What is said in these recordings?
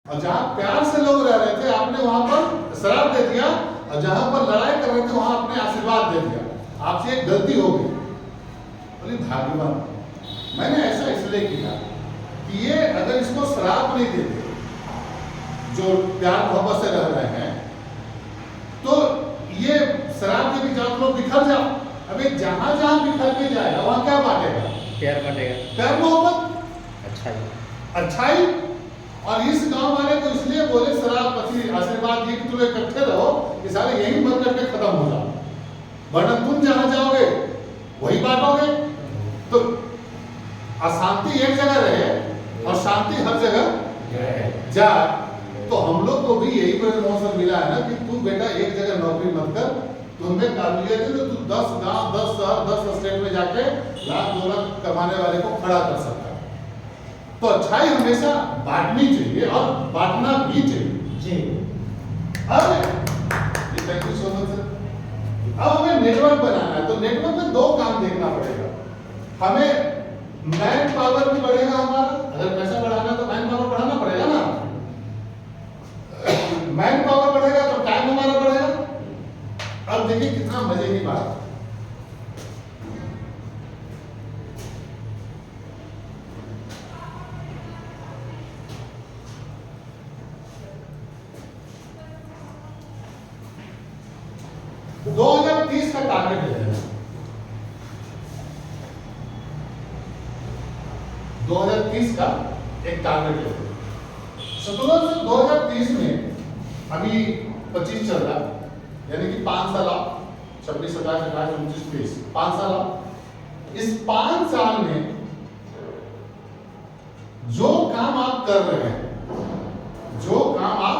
और जहां प्यार से लोग रह रहे थे आपने वहां पर शराब दे दिया, और जहां पर लड़ाई कर रहे थे वहां आपने आशीर्वाद दे दिया। आपसे एक गलती हो गई। बोली भाग्यवान, मैंने ऐसा इसलिए किया कि ये अगर इसको शराब नहीं देते जो प्यार मोहब्बत से रह रहे हैं, तो ये शराब के भी चारों तरफ बिखर जाओ। अबे जहां जहां बिखर के जाएगा वहां क्या बांटेगा? प्यार बांटेगा, प्यार मोहब्बत, अच्छाई। अच्छाई। और इस गांव वाले को इसलिए बोले शराब पति आशीर्वाद दिए कि तुम इकट्ठे रहो, कि सारे यही मर करके खत्म हो जाओ, वरना तुम जहां जाओगे वही बांटोगे। तो अशांति एक जगह रहे और शांति हर जगह जाए। तो हम लोग को भी यही प्रमोशन मिला है ना कि तू बेटा एक जगह नौकरी मत कर, तुम्हें काबिलियत है तो तू 10 गांव 10 शहर 10 स्टेट में जाके लाख 2 लाख कमाने वाले को खड़ा कर सकता है। तो अच्छाई हमेशा बांटनी चाहिए और बांटना भी चाहिए जी। अरे ये thank you so much sir. अब हमें नेटवर्क बनाना है, तो नेटवर्क में 2 काम देखना पड़ेगा। हमें मैन पावर भी बढ़ेगा हमारा, अगर पैसा बढ़ाना है तो मैन पावर बढ़ाना पड़ेगा ना। मैन पावर बढ़ेगा तो टाइम हमारा बढ़ेगा। अब देखिए कितना मजे की बात है। तो 2030 का टारगेट है, 2030 का एक टारगेट है। 17 से 2030 में अभी 25 चल रहा, यानी कि 5 साल, 26 27 28 29 30 5 साल। इस 5 साल में जो काम आप कर रहे हैं, जो काम आप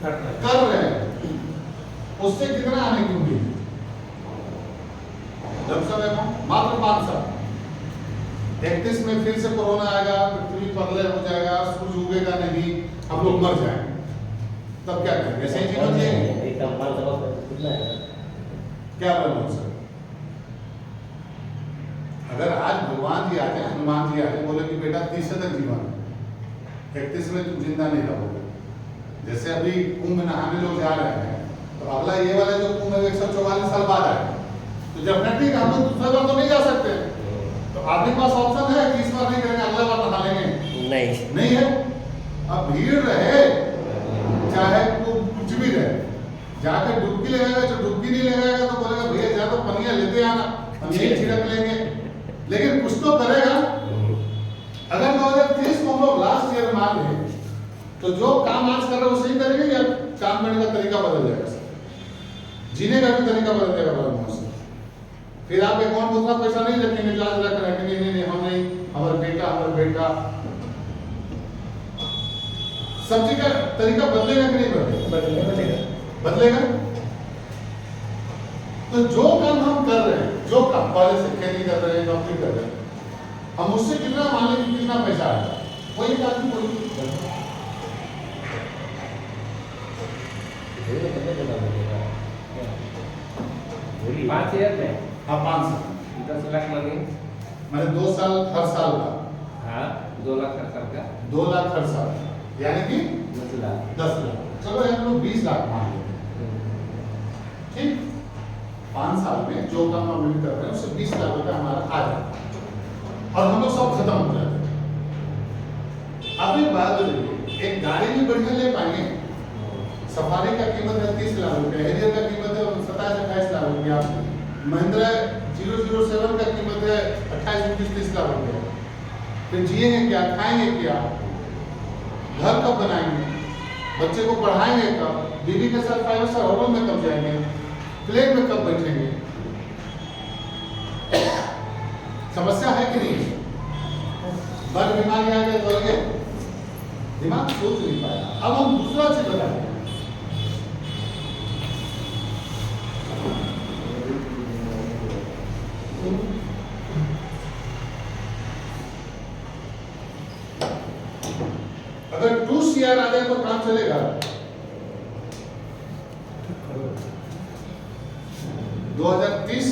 कर रहे हैं, उससे कितना आने की उम्मीद है? जब समय मात्र 5 साल। 31 में फिर से कोरोना आएगा, पृथ्वी प्रलय हो जाएगा, सूरज उगेगा नहीं, हम लोग मर जाएंगे, तब क्या करेंगे? ऐसे ही जीवन जिएंगे? क्या बनना सर? अगर आज भगवान जी आते, हनुमान जी आते, बोले कि बेटा 30 तक जीवन, 31 में तुम जिंदा नहीं रहोगे। जैसे अभी कुंभ नहाने लोग जा रहे हैं, तो अगला ये वाला जो कुंभ 144 साल बाद आए, तो डेफिनेटली हम लोग दूसरा बार तो नहीं जा सकते। तो आपके पास ऑप्शन है कि इस बार नहीं करेंगे, अगला बार नहा लेंगे? नहीं है। अब भीड़ रहे चाहे कुछ भी रहे, जाकर डुबकी लगाएगा, जो डुबकी नहीं लगाएगा तो बोलेगा भैया जा तो पनिया लेते आना, हम यही छिड़क लेंगे, लेकिन कुछ तो करेगा। अगर 2030 को हम लोग लास्ट ईयर मान लें, तो जो काम आज कर रहे हैं वो सही करेंगे या काम करने का तरीका बदल जाएगा? जीने का भी तरीका बदल जाएगा ब्रह्मों से। फिर आप अकाउंट में उतना पैसा नहीं रखेंगे, लाज रख रहे हैं, नहीं हम नहीं, हमारा बेटा सब्जी का तरीका बदलेगा कि नहीं बदलेगा? बदलेगा। तो जो काम हम कर रहे हैं, जो काम पहले से खेती कर रहे हैं, नौकरी कर रहे हैं, हम उससे कितना मान लें कि कितना पैसा आएगा, वही काम कोई 5 ईयर में? हाँ 5 साल, 10 लाख लगे। मैंने 2 साल हर साल का। हाँ 2 लाख हर साल का, 2 लाख हर साल, यानी कि 10 लाख। 10 लाख। चलो हम लोग 20 लाख मान लेते हैं, ठीक। 5 साल में जो काम हम कर रहे हैं उससे 20 लाख रुपया हमारा आ जाता है और हम लोग सब खत्म हो जाते हैं। अब एक बात बताइए, एक गाड़ी भी बढ़िया ले पाएंगे? सफारी का कीमत है 30 लाख रुपया, हैरियर का कीमत है 27-28 लाख रुपया, महिंद्रा 007 का कीमत है 28-29-30 लाख रुपया। फिर जिएंगे क्या, खाएंगे क्या, घर कब बनाएंगे, बच्चे को पढ़ाएंगे कब, बीवी के साथ 5 स्टार होटल में कब जाएंगे, प्लेन में कब बैठेंगे? समस्या है कि नहीं? बड़ बीमारी आ गई तो लगे दिमाग सोच नहीं पाया। अब हम दूसरा चीज बताएंगे। अगर 2 CR आ जाए तो काम चलेगा? 2030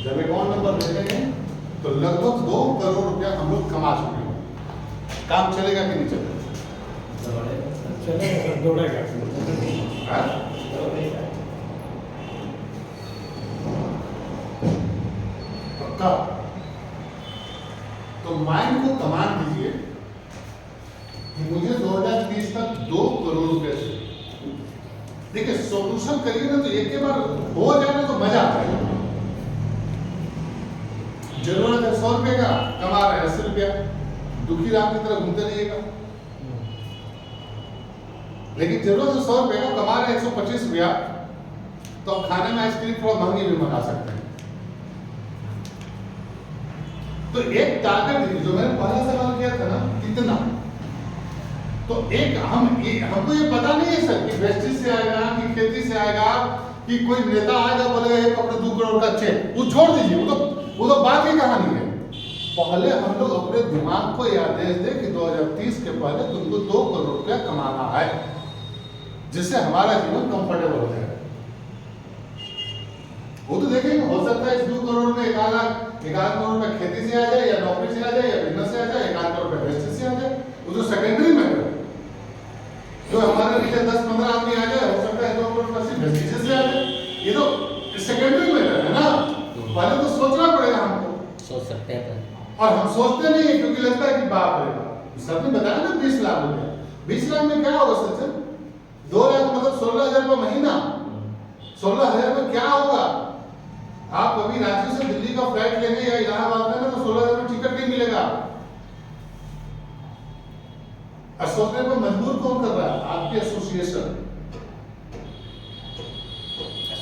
जब अकाउंट नंबर भेजेंगे तो लगभग 2 करोड़ रुपया हम लोग कमा चुके हैं। काम चलेगा कि नहीं चलेगा? चलेगा सर, दौड़ेगा। हाँ? पक्का। तो माइंड को कमांड दीजिए कि मुझे 2030 तक 2 करोड़ रुपए चाहिए। देखिए सॉल्यूशन करिए ना तो एक के बार हो जाए ना तो मजा आता है। जरूरत है 100 रुपए का, कमा रहे हैं 80 रुपया, दुखी राम की तरह घूमते रहिएगा। लेकिन जरूरत है 100 रुपए का, कमा रहे हैं 125 रुपया, तो आप खाने में आइसक्रीम थोड़ा महंगी भी मंगा सकते हैं। तो एक टारगेट दीजिए, जो मैंने पहला सवाल किया था ना, कितना, तो एक हमको ये पता नहीं है सर कि वेस्टेज से आएगा कि खेती से आएगा कि कोई नेता आएगा बोलेगा ये कपड़े 2 करोड़ का चेक, वो छोड़ दीजिए, वो तो बात की कहानी है। पहले हम लोग अपने दिमाग को यह आदेश दें कि 2030 के पहले तुमको 2 करोड़ रुपया कमाना है, जिससे हमारा जीवन कंफर्टेबल हो जाए। वो तो देखेंगे, हो सकता है इस 2 करोड़ में 1 करोड़ रुपए खेती से आ जाए, या नौकरी से आ जाए, या बिजनेस से आ जाए, 1 करोड़ रुपए वेस्टेज से आ जाए। वो तो सेकेंडरी मैटर है। जो हमारे नीचे 10-15 आदमी आ जाए, हो सकता है 2 करोड़ रुपए सिर्फ वेस्टेज से आ जाए। ये तो सेकेंडरी मैटर है ना, पहले तो सोचना पड़ेगा हमको। सोच सकते हैं और हम सोचते नहीं है, क्योंकि लगता है कि बाप रे बाप, सर ने बताया ना 20 लाख रुपया, 20 लाख में क्या होगा सचिन? 2 लाख मतलब 16,000 रुपये महीना। 16,000 में क्या होगा? आप कभी रांची से दिल्ली का फ्लाइट लेंगे या इलाहाबाद में, तो 16,000 में टिकट नहीं मिलेगा। और सोचने पर मजबूर कौन कर रहा है? आपकी एसोसिएशन।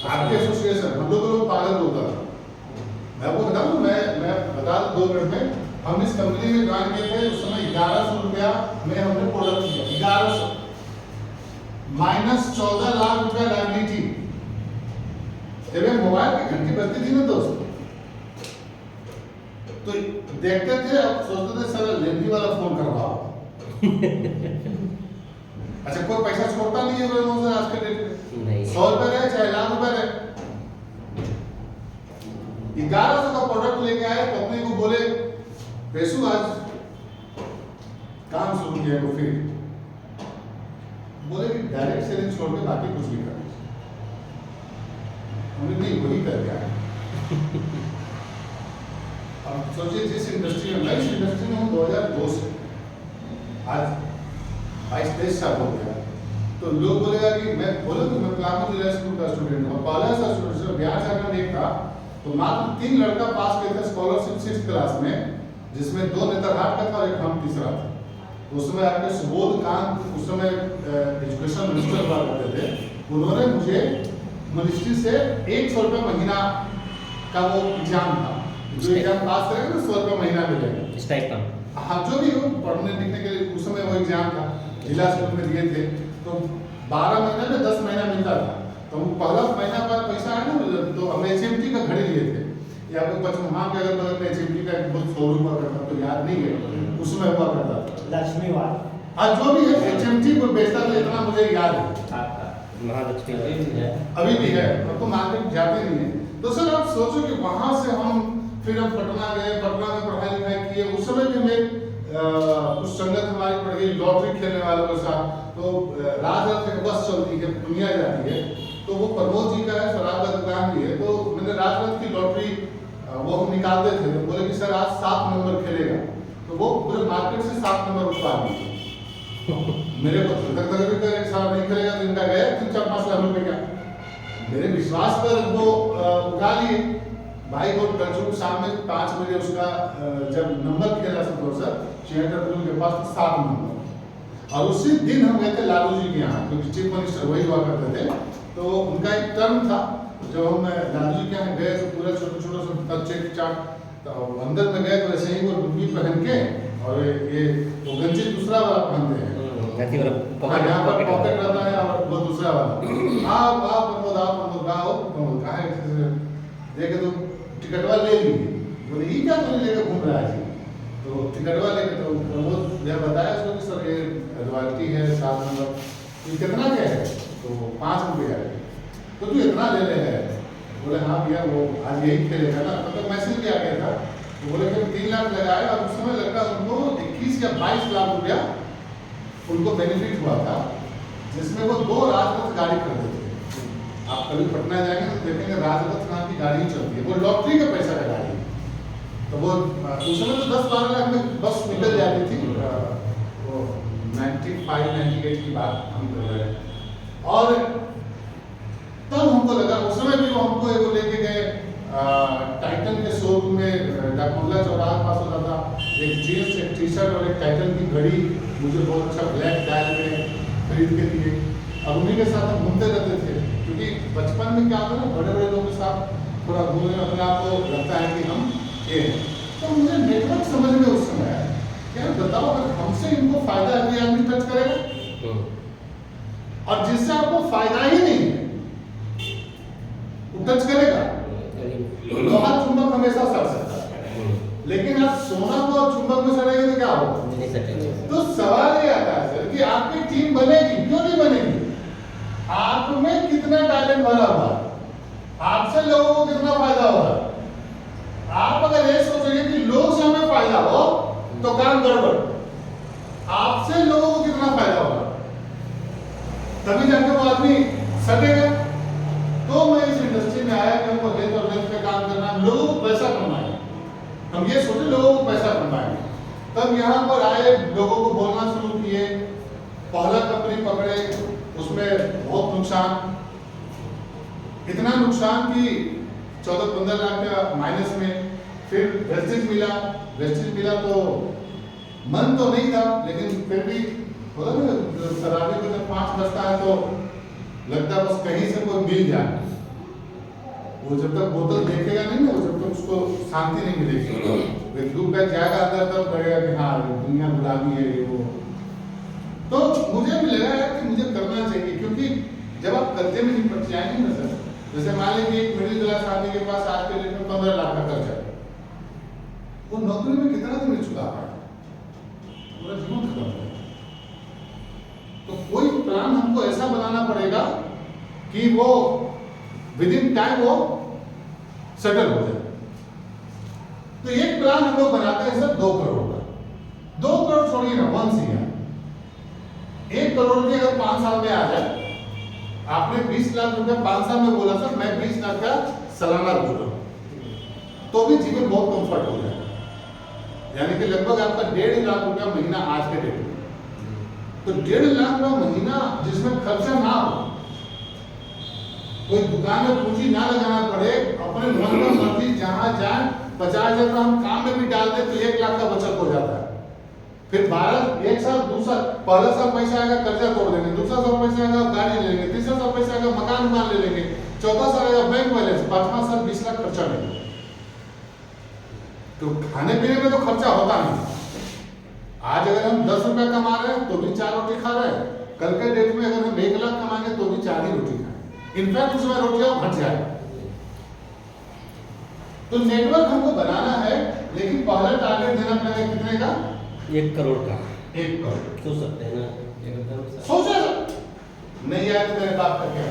आपके एसोसिएशन हम लोग पागल होता है। मैं आपको बताऊं, मैं बता दूं 2 मिनट में, हम इस कंपनी में ज्वाइन किए थे, उस समय 1100 रुपया में हमने प्रोडक्ट किया, 1100 माइनस 14 लाख रुपया लायबिलिटी। जब ये मोबाइल की घंटी बजती थी ना दोस्त, तो देखते थे, अब सोचते थे सर लेनी वाला फोन करवाओ। अच्छा, कोई पैसा छोड़ता नहीं है लोगों से आज के डेट में, 100 रुपए रहे चाहे लाख रुपए रहे। 1100 का प्रोडक्ट लेके आए, कंपनी को बोले पेशु आज काम शुरू किया, वो फिर बोले कि डायरेक्ट सेलिंग छोड़ के बाकी कुछ नहीं करना। हमने नहीं, वही कर दिया। अब सोचिए जिस इंडस्ट्री में, मैं इस इंडस्ट्री में हूँ 2002 से, आज 22-23 साल हो गया। तो लोग बोलेगा कि मैं बोले तो मैं प्लामो जिला स्कूल का स्टूडेंट हूँ, पहला सा स्टूडेंट बिहार झारखंड एक था, तो मात्र 3 लड़का पास किए थे स्कॉलरशिप 6th क्लास में, जिसमें 2 नेतरहाट का था और 1 हम तीसरा था। उसमें आपके सुबोध कांत उस समय एजुकेशन मिनिस्टर हुआ करते थे, उन्होंने मुझे मिनिस्ट्री से 100 रुपये महीना का वो एग्जाम था, जो एग्जाम पास करेगा ना 100 रुपये महीना मिलेगा स्टाइपेंड। हाँ, जो भी हो पढ़ने लिखने के लिए उस समय वो एग्जाम था, जिला स्कूल में दिए थे। तो 12 महीने में 10 महीना मिलता था। तो वो पहला महीना पर पैसा आया ना, तो हमने HMT का घड़ी लिए थे, या आपको पचमढ़ा के अगर बगल में HMT का एक बहुत शोरूम हुआ करता, तो याद नहीं है, उसमें हुआ करता था लक्ष्मीवाल। हाँ, जो भी है HMT को बेचता था, इतना मुझे याद है। महालक्ष्मी अभी भी है, अब तो मार्केट जाते नहीं है। तो सर आप सोचो कि वहां से हम फिर हम पटना गए, पटना में पढ़ाई लिखाई किए। उस समय भी हमें कुछ संगत हमारी पड़ गई लॉटरी खेलने वालों के साथ। तो राजरथ एक बस चलती है, दुनिया जाती है, तो वो प्रमोद जी का है, शराब का दुकान भी है। तो मैंने राजरथ की लॉटरी वो हम निकालते थे, तो बोले कि सर आज 7 नंबर खेलेगा, तो वो पूरे मार्केट से 7 नंबर उठवा दिए। मेरे को तक एक साल नहीं खेलेगा, तो इनका गया 3-4-5 लाख रुपए का। मेरे विश्वास पर वो उठा लिए। भाई वो कल शाम में 5 बजे उसका जब नंबर खेला सब सर थिएटर के पास, तो 7 नंबर। और उसी दिन हम गए थे लालू जी के यहाँ, क्योंकि चीफ मिनिस्टर वही हुआ करते थे। तो उनका एक टर्म था, जब हम लालू जी के यहाँ गए तो पूरा छोटा छोटा चेक चाट, तो अंदर में गए तो ऐसे ही वो लुंगी पहन के, और ये वो गंजी दूसरा वाला पहनते हैं, यहाँ पर पॉकेट रहता है, और वो दूसरा वाला। आप प्रमोद गाओ, कहा देखे तो टिकटवा ले ली। बोले ये क्या तुमने लेकर घूम रहा है? तो टिकटवा लेके, तो प्रमोद यह बताया उसको कि सर ये रॉयल्टी है 7 नंबर, ये कितना क्या है? तो 5 रुपये है। तो तू इतना ले ले है? बोले हाँ भैया, वो आज यही खेलेगा ना। मतलब मैसेज भी आ गया था। तो बोले कि 3 लाख लगाए, और उस समय लड़का उनको 21 या 22 लाख रुपया उनको बेनिफिट हुआ था। जिसमें वो 2 राजरथ गाड़ी खरीदे थे। आप कभी पटना जाएंगे तो देखेंगे राजरथ नाम की गाड़ी चलती है, वो लॉटरी का पैसा का गाड़ी है। तो वो उस समय तो 10-12 लाख में बस निकल जाती थी। वो 95-98 की बात हम कर रहे हैं। और तब हमको लगा, उस समय भी वो हमको वो लेके गए टाइटन के शोरूम में, डाकबंगला चौराहा के पास होता था। एक जीन्स, एक टी शर्ट और एक टाइटन की घड़ी मुझे बहुत अच्छा ब्लैक डायल में खरीद के दिए। अब उन्हीं के साथ हम घूमते रहते थे, क्योंकि बचपन में क्या होता है ना, बड़े बड़े लोगों के साथ थोड़ा घूमने में अपने आप को लगता है कि हम ये हैं। तो मुझे नेटवर्क समझ में उस समय आया, क्या बताओ अगर हमसे इनको फायदा है तो ये आदमी टच करेगा, और जिससे आपको फायदा ही नहीं है वो टच करेगा। लोहा चुंबक हमेशा सड़ सकता है, लेकिन आप सोना को चुंबक में सड़ेंगे तो क्या होगा? नहीं सटेंगे। तो सवाल ये आता है सर कि आपकी टीम बनेगी, क्यों नहीं बनेगी? आप में कितना टैलेंट भरा हुआ है, आपसे लोगों को कितना फायदा होगा? आप अगर ये सोचेंगे कि लोग से हमें फायदा हो तो काम गड़बड़। आपसे लोगों को कितना फायदा होगा, तभी जाके वो आदमी सटेगा। तो मैं इस इंडस्ट्री में आया कि हमको हेल्थ और वेल्थ पे काम करना है, लोगों को पैसा कमाएंगे। हम ये सोचे लोगों को पैसा कमाएंगे, तब यहाँ पर आए, लोगों को बोलना शुरू किए। पहला कंपनी पकड़े, उसमें बहुत नुकसान, इतना नुकसान कि 14-15 लाख का माइनस में। फिर वेस्टेज मिला तो मन तो नहीं था, लेकिन फिर भी बोला ना, शराबी को जब 5 बजता है तो लगता है बस कहीं से कोई मिल जाए। वो जब तक बोतल देखेगा नहीं ना, वो जब तक उसको शांति नहीं मिलेगी। धूप बैठ जाएगा अंदर तब लगेगा कि हाँ दुनिया गुलामी है ये वो। तो मुझे भी लगा है कि मुझे करना चाहिए, क्योंकि जब आप कर्जे में निपट जाएंगे ना सर, जैसे मान लीजिए एक मिडिल क्लास आदमी के पास आज के डेट में 15 लाख का कर्जा है, वो नौकरी में कितना दिन में चुका पाएगा? पूरा जीवन खत्म हो जाएगा। तो कोई प्लान हमको ऐसा बनाना पड़ेगा कि वो विद इन टाइम वो सेटल हो जाए। तो एक प्लान हम लोग बनाते हैं सर 2 करोड़ का। 2 करोड़ छोड़िए ना, 1 CR। 1 करोड़ भी अगर 5 साल में आ जाए, आपने 20 लाख रुपया 5 साल में बोला सर, मैं 20 लाख का सालाना बोल रहा हूं, तो भी जीवन बहुत कंफर्ट हो जाएगा। यानी कि लगभग आपका 1.5 लाख रुपया महीना आज के डेट में। तो 1.5 लाख रुपया महीना जिसमें खर्चा ना हो, कोई दुकान में पूंजी ना लगाना पड़े, अपने मन का मर्जी जहां जाए 50,000 का हम काम में भी डाल दें तो 1 लाख का बचत हो जाता है। फिर 1 साल 2 साल, पहला साल पैसा आएगा कर्जा तोड़ देंगे, दूसरा साल पैसा आएगा गाड़ी ले लेंगे, तीसरा साल पैसा आएगा मकान ले लेंगे, चौथा साल आएगा बैंक बैलेंस, 5वां साल 20 लाख खर्चा नहीं। तो खाने पीने में तो खर्चा होता नहीं। आज अगर हम 10 रुपया कमा रहे हैं तो भी 4 रोटी खा रहे हैं, कल के डेट में अगर हम 1 लाख कमाएंगे तो भी 4 ही रोटी खाएंगे। इनफैक्ट उसमें रोटियां घट जाएगा। तो नेटवर्क हमको बनाना है, लेकिन पहला टारगेट देना पड़ेगा कितने का? 1 करोड़ का। 1 करोड़ सोच सकते हैं ना, सोचा नहीं आया तो मेरे बाप का क्या?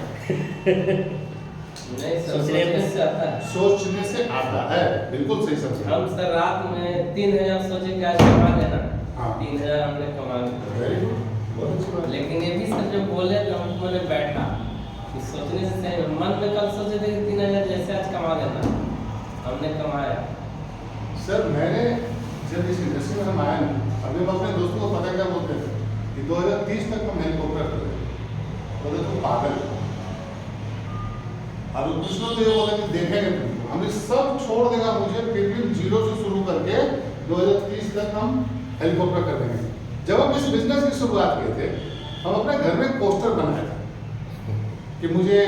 नहीं सर, सोचने से आता है। सोचने से आता है, बिल्कुल सही समझे। हम सर रात में 3000 सोचे कि आज कमा लेना, हाँ। 3000 हमने कमा लिया। वेरी गुड, बहुत अच्छी बात। लेकिन ये भी सर जो बोले तो हमको मैंने बैठा कि सोचने से सही, मन में कल सोचे थे कि 3000 जैसे आज कमा लेना, हमने कमाया। सर मैंने जब इस इंडस्ट्री में हम आए ना, अभी हम अपने दोस्तों को पता क्या बोलते थे कि 2030 तक हम हेलीकॉप्टर कर रहे हैं, बोले तो पागल। अब कुछ लोग तो ये बोले कि देखेंगे तुमको, हम सब छोड़ देगा मुझे, फिर भी 0 से शुरू करके 2030 तक हम हेलीकॉप्टर कर देंगे। जब हम इस बिजनेस की शुरुआत किए थे, हम अपने घर में पोस्टर बनाए थे कि मुझे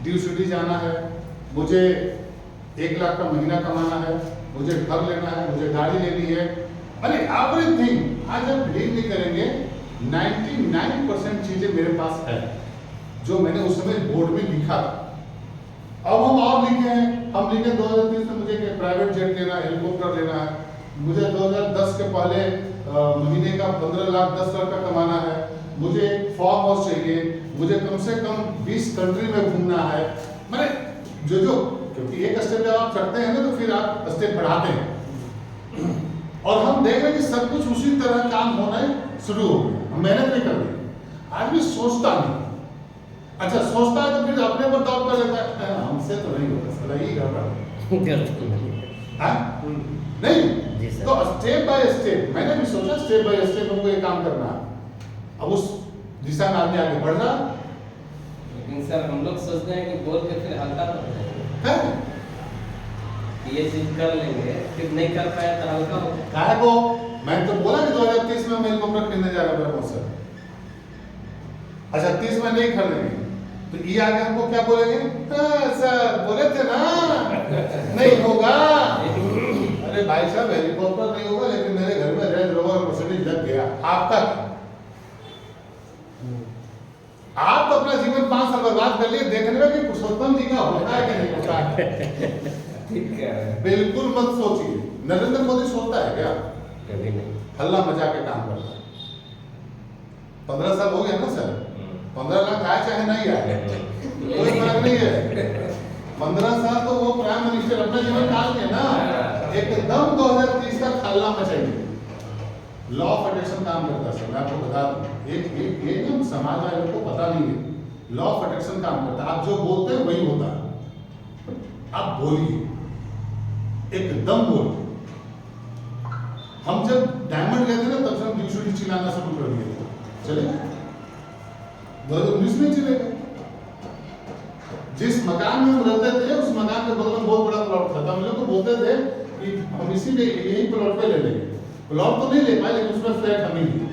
ड्यू सिटी जाना है, मुझे 1 लाख का महीना कमाना है, मुझे घर लेना है, मुझे गाड़ी लेनी है, अरे एवरीथिंग। आज हम बिलीव नहीं करेंगे, 99% चीजें मेरे पास है जो मैंने उस समय बोर्ड में लिखा था। अब हम और लिखे हैं, हम लिखे 2030 में मुझे प्राइवेट जेट लेना है, हेलीकॉप्टर लेना है, मुझे 2010 के पहले महीने का 15 लाख 10 लाख का कमाना है, मुझे फार्म हाउस चाहिए, मुझे कम से कम 20 कंट्री में घूमना है। मैंने जो क्योंकि एक स्टेप जब आप चढ़ते हैं ना तो फिर आप स्टेप बढ़ाते हैं, और हम देख रहे हैं कि सब कुछ उसी तरह काम होना शुरू हो गया। हम मेहनत नहीं कर रहे। आज आदमी सोचता नहीं। अच्छा सोचता है तो फिर अपने पर डाउट कर लेता है, हमसे तो नहीं होगा, साला ही गड़बड़ हाँ नहीं। जी सर। तो स्टेप बाय स्टेप मैंने भी सोचा, स्टेप बाय स्टेप हमको ये काम करना है। अब उस दिशा में आदमी आगे बढ़ रहा लेकिन सर हम लोग सोचते हैं कि बोल के फिर हल्का तो हो जाएगा, है। ये चीज कर लेंगे फिर नहीं कर पाए तो हल्का हो। काहे को मैं तो बोला कि 2030 में हम हेलीकॉप्टर खरीदने जा रहे हैं सर। अच्छा 30 में नहीं खरीदेंगे तो ये आगे हमको क्या बोलेंगे, सर बोले थे ना नहीं होगा। अरे भाई साहब हेलीकॉप्टर नहीं होगा लेकिन मेरे घर में रेंज रोवर मर्सिडीज लग गया, आपका क्या? आप तो अपना जीवन 5 साल बर्बाद कर लिए देखने में कि पुरुषोत्तम जी का होता है कि नहीं होता है। ठीक है। बिल्कुल मत सोचिए। नरेंद्र मोदी सोचता है क्या? कभी नहीं। हल्ला मचा के काम करता है। 15 साल हो गया ना सर, 15 लाख आए चाहे नहीं आए कोई फर्क नहीं है। 15 साल तो वो प्राइम मिनिस्टर अपना जीवन काल में ना एकदम 2030 तक हल्ला मचाएंगे। लॉ ऑफ अट्रैक्शन काम करता है सर, मैं आपको बता दूं। एक हम समाज वाले को पता नहीं है, लॉ ऑफ अट्रैक्शन काम करता है। आप जो बोलते हैं वही होता है। आप बोलिए, एकदम बोलिए। हम जब डायमंड गए थे ना तब से हम ड्यूटी चिल्लाना शुरू कर दिए थे, चलेगा 2019 में चलेगा। जिस मकान में हम रहते थे उस मकान के बगल में बहुत बड़ा प्लॉट था, हम लोग को बोलते थे कि हम इसी में यही प्लॉट पे ले लेंगे। प्लॉट तो नहीं ले पाए लेकिन उसमें फ्लैट हम ही लिए।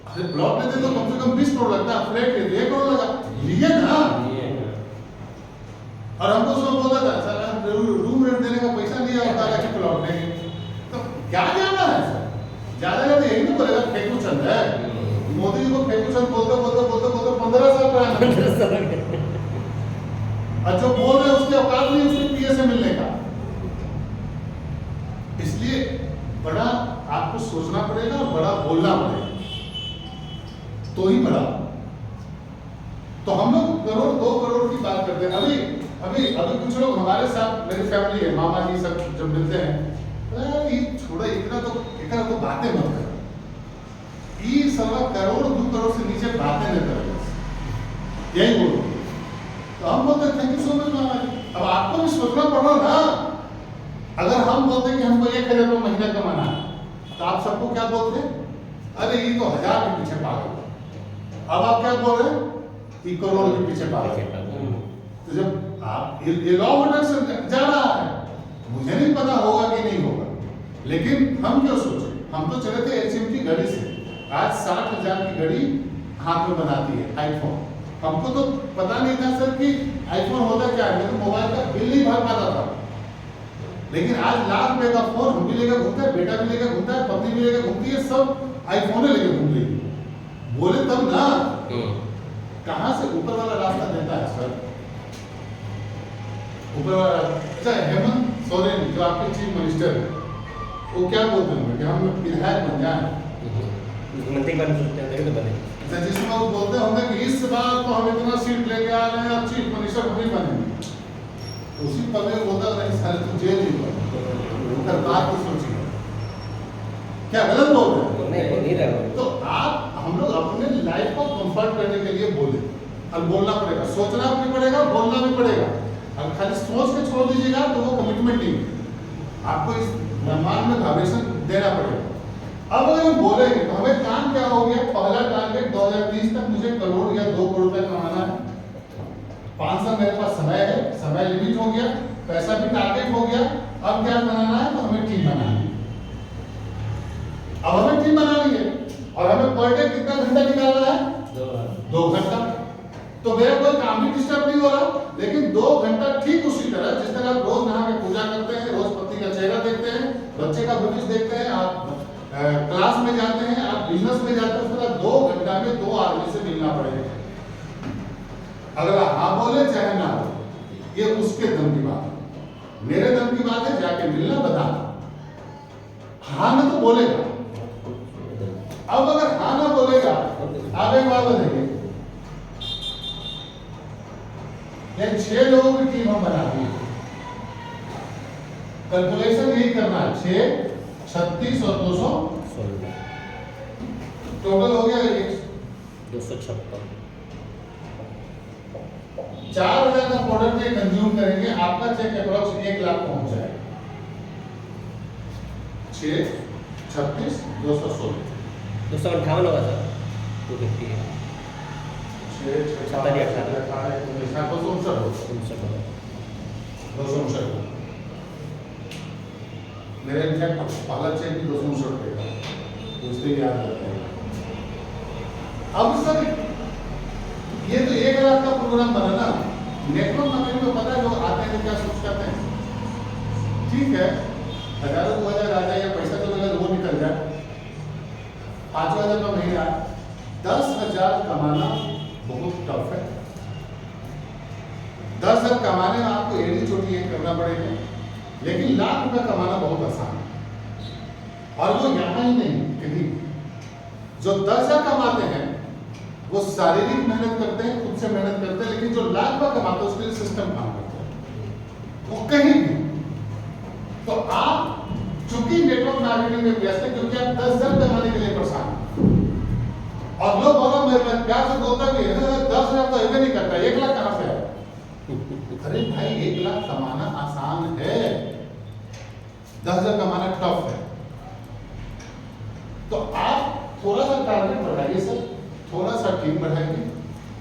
अरे प्लॉट लेते तो कम से कम 20 करोड़ लगता, फ्लैट लेते 1 करोड़ लगा, लिए ना। और हमको उसमें बोला था सर रूम रेंट देने का पैसा नहीं आता है कि प्लॉट लेंगे, तो क्या जाना है सर? ज्यादा तो यही नहीं बोलेगा फेकू चंद है। मोदी जी को फेकू चंद बोलते बोलते बोलते बोलते 15 साल पुराना और जो बोल रहे हैं उसके औकात नहीं उसके पीए से मिलने का। इसलिए बड़ा आपको सोचना पड़ेगा और बड़ा बोलना पड़ेगा तो ही बड़ा। तो हम लोग करोड़ 2 करोड़ की बात करते हैं। अभी कुछ लोग हमारे साथ, मेरी फैमिली है, मामा जी सब जब मिलते हैं, ये छोड़ा इतना तो बातें मत करो, ये सवा करोड़ 2 करोड़ से नीचे बातें न करो, यही बोलो। तो हम बोलते हैं थैंक यू सो मच मामा जी। अब आपको भी सोचना पड़ा ना। अगर हम बोलते हैं कि हमको 1000 रुपये महीना कमाना है तो आप सबको क्या बोलते हैं, अरे ये तो 1000 के पीछे पागल। अब आप क्या बोल रहे हैं, ये करोड़ के पीछे पागल। तो जब आप ये लॉ ऑफ अट्रैक्शन जा रहा है, मुझे नहीं पता होगा कि नहीं होगा, लेकिन हम क्यों सोचे। हम तो चले थे HM की घड़ी से, आज 60,000 की घड़ी हाथ में बनाती है आईफोन। हमको तो पता नहीं था सर कि आईफोन होता क्या है, मैं तो मोबाइल का बिल नहीं भर पाता था। लेकिन आज लाख रुपए का फोन हम भी लेकर घूमते हैं, बेटा भी लेकर घूमता है, पत्नी भी लेकर घूमती है, सब आईफोन लेकर घूम रही है। बोले तब ना, कहां से ऊपर वाला रास्ता देता है सर, ऊपर वाला। अच्छा हेमंत सोरेन जो आपके चीफ मिनिस्टर है, वो क्या बोलते हैं कि हम विधायक बन जाए, मुख्यमंत्री बन सकते हैं तो बने। अच्छा जिसमें वो बोलते होंगे कि इस बार तो हम इतना सीट लेके आ रहे हैं और चीफ मिनिस्टर हम ही बनेंगे, उसी पर में बोलता नहीं सारे तो जेल ही होकर बात तो सोचिए, क्या गलत बोल रहे हैं? नहीं रहा। तो आप हम लोग अपने लाइफ को कंफर्ट करने के लिए बोले, अब बोलना पड़ेगा, सोचना भी पड़ेगा, बोलना भी पड़ेगा। अगर खाली सोच के छोड़ दीजिएगा तो वो कमिटमेंट नहीं है, आपको इस ब्रह्मांड में वाइब्रेशन देना पड़ेगा। अब अगर हम बोलेंगे तो हमें काम क्या हो गया, पहला टारगेट 2030 तक मुझे करोड़ या 2 करोड़ रुपए कमाना है। 5 साल मेरे पास समय है, समय लिमिट हो गया, पैसा भी टारगेट हो गया। अब क्या बनाना है, तो हमें टीम बनानी है। अब हमें टीम बनानी है और हमें पर डे कितना घंटा निकालना है, 2 घंटा। तो मेरा कोई काम भी डिस्टर्ब नहीं हो रहा, लेकिन 2 घंटा ठीक उसी तरह जिस तरह आप रोज नहा के पूजा करते हैं, रोज पति का चेहरा देखते हैं, बच्चे का भविष्य देखते हैं, आप क्लास में जाते हैं, आप बिजनेस में जाते हैं, उस तरह 2 घंटा में 2 आदमी से मिलना पड़ेगा। अगर आप हाँ बोले चाहे ना बोले, ये उसके दम की बात है। मेरे दम की बात है जाके मिलना, बताना। हाँ ना तो बोलेगा। अब अगर हाँ ना बोलेगा, आप एक बात बताइए, 6 लोगों की टीम हम बना दी, कैलकुलेशन यही करना है, 6, 36 और 200 टोटल हो गया 256 4,000 का प्रोडक्ट ये कंज्यूम करेंगे, आपका चेक अप्रोक्स 1 लाख पहुंच जाएगा। 6 36 216 258 होगा सर, 250 है। 6 सत्तर या 18 259 होगा। 259 मेरे इनफैक्ट पहला चेक भी 259 रुपये का, दूसरे याद रहता है। अब सर ये तो 1 लाख का प्रोग्राम बना ना, नेटवर्क मार्केटिंग को पता है लोग आते हैं तो क्या सोच करते हैं, ठीक है 1000 2000 आ जाए या पैसा तो लगा वो निकल जाए, 5,000 का महीना, 10,000 कमाना बहुत टफ है। 10,000 कमाने में आपको एड़ी चोटी एक करना पड़ेगा, लेकिन लाख रुपया कमाना बहुत आसान है। और वो यहाँ ही नहीं, कहीं जो 10,000 कमाते हैं वो शारीरिक मेहनत करते हैं, खुद से मेहनत करते हैं, लेकिन जो लाख रुपया कमाते हैं उसके लिए सिस्टम काम करता है वो कहीं भी। तो आप चूंकि नेटवर्क मार्केटिंग में व्यस्त है क्योंकि आप 10,000 कमाने के लिए परेशान हैं, और लोग बोला मेरे प्यार से बोलता भी है 10,000 तो ऐसे नहीं करता, 1 लाख कहाँ से आया? अरे भाई 1 लाख कमाना आसान है, 10,000 कमाना टफ है। तो आप थोड़ा सा टारगेट बढ़ाइए सर, थोड़ा सा टीम बढ़ाइए।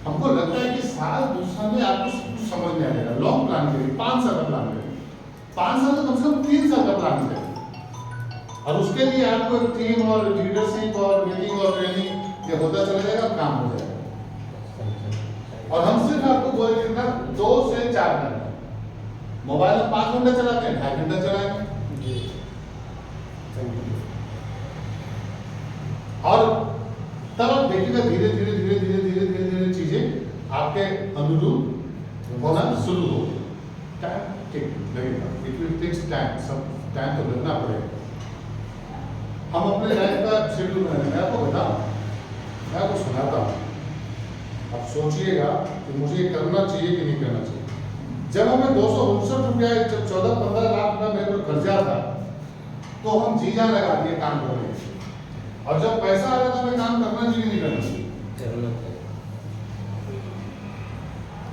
हमको लगता है कि साल दूसरा में आपको कुछ समझ में आएगा। लॉन्ग प्लान करिए, 5 साल का प्लान करिए, 5 साल का कम से कम 3 साल का प्लान करिए, और उसके लिए आपको एक टीम और लीडरशिप और मीटिंग और ट्रेनिंग ये होता चला जाएगा, काम हो जाएगा। और हम सिर्फ आपको बोलेंगे ना 2 से 4 घंटा, मोबाइल में 5 घंटा चलाते हैं, 2.5 घंटा चलाएंगे, और तब आप देखिएगा धीरे धीरे धीरे धीरे धीरे धीरे धीरे चीजें आपके अनुरूप होना शुरू हो। टाइम ठीक लगेगा, इट विल टेक्स टाइम, सब टाइम तो लगना पड़ेगा। हम अपने लाइफ का शेड्यूल बनाएंगे, मैं आपको बताऊं, मैं आपको सुनाता हूँ, आप सोचिएगा कि मुझे ये करना चाहिए कि नहीं करना चाहिए। जब हमें 259 रुपया, जब 14-15 लाख रुपया मेरे को कर्जा था, तो हम जी जान लगा दिए काम करने, और जब पैसा आ रहा था मैं काम करना चाहिए नहीं करना चाहिए।